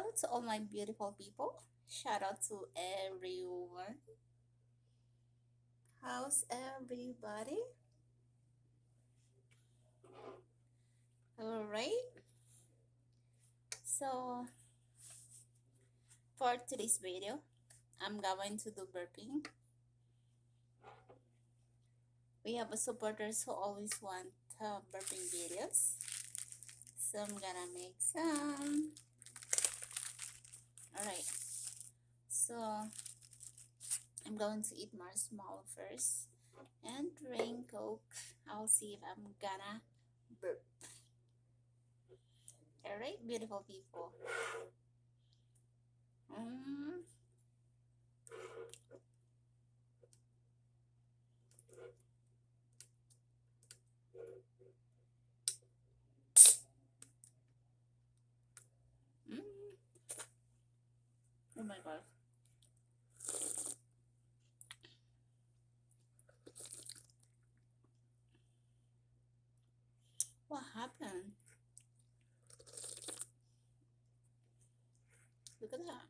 out to all my beautiful people. Shout out to everyone. How's everybody? All right. So, for today's video, I'm going to do burping. We have a supporters who always want burping videos. So, I'm gonna make some. All right. So, I'm going to eat marshmallow first and drink Coke. I'll see if I'm gonna burp. All right, beautiful people. Mm. Mm. Oh my god. What happened? Look at that.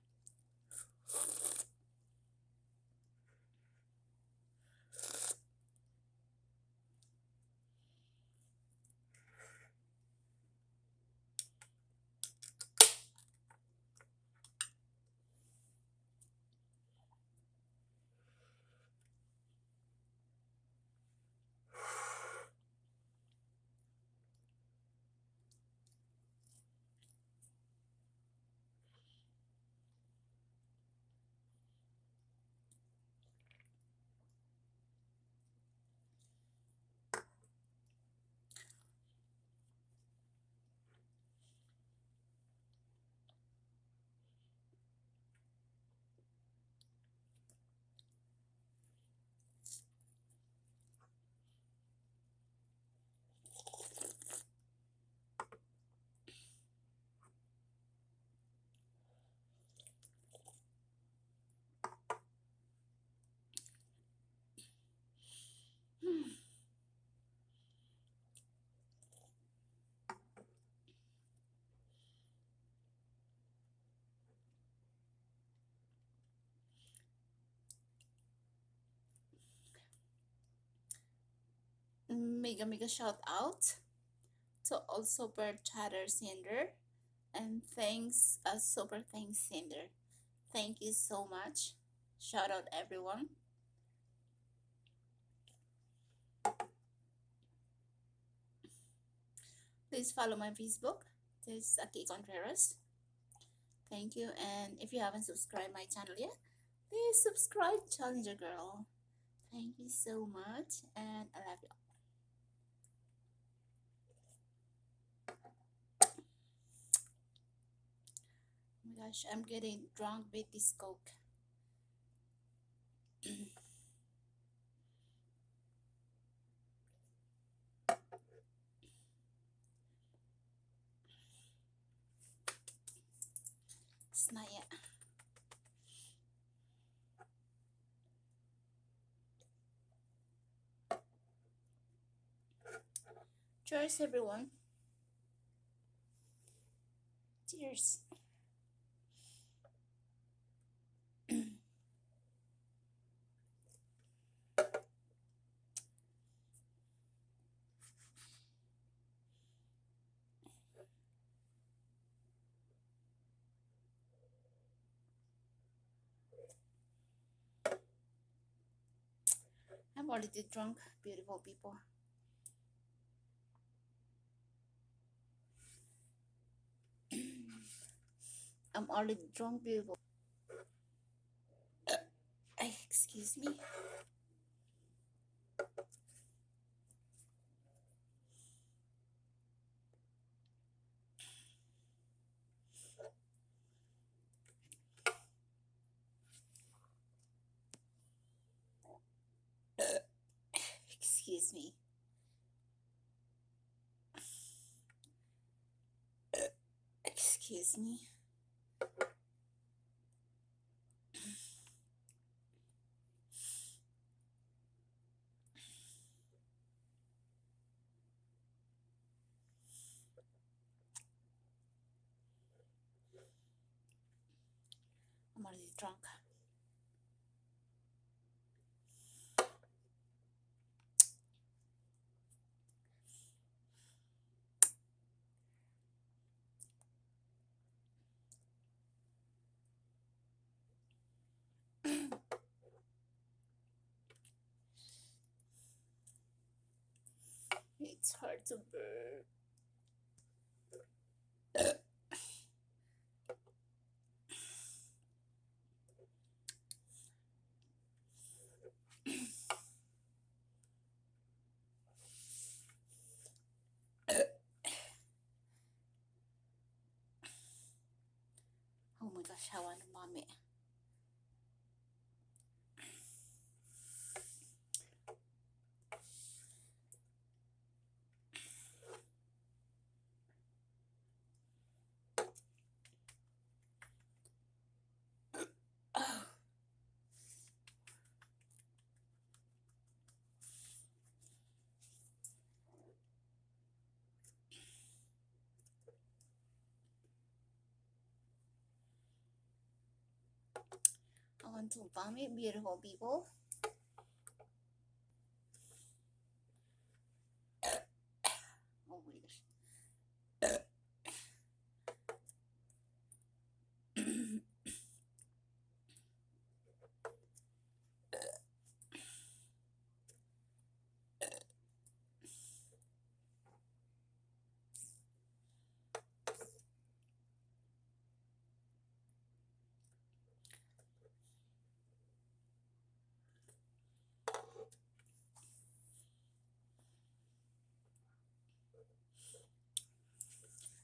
Hmm. Mega mega shout out to all super chatter Cinder and thanks super thanks Cinder. Thank you so much. Shout out everyone. Please follow my Facebook. This is Aki Contreras. Thank you. And if you haven't subscribed my channel yet, please subscribe Challenger Girl. Thank you so much and I love you. Oh my gosh, I'm getting drunk with this Coke. It's not yet. Cheers, everyone. Cheers. I'm already drunk, beautiful people. I'm already drunk, beautiful. Excuse me. Excuse me. Excuse me. drunk. It's hard to burp. Oh my gosh, I want to vomit. Oh, I want to vomit, beautiful people. Oh my gosh.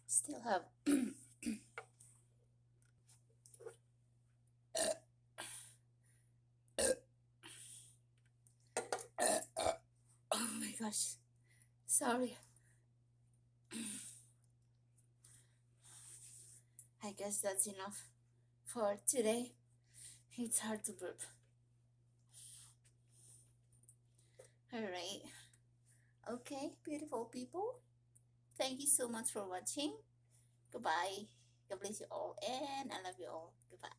Still have. Oh my gosh. Sorry. I guess that's enough for today. It's hard to burp. Alright. Okay, beautiful people. Thank you so much for watching. Goodbye. God bless you all and I love you all. Goodbye.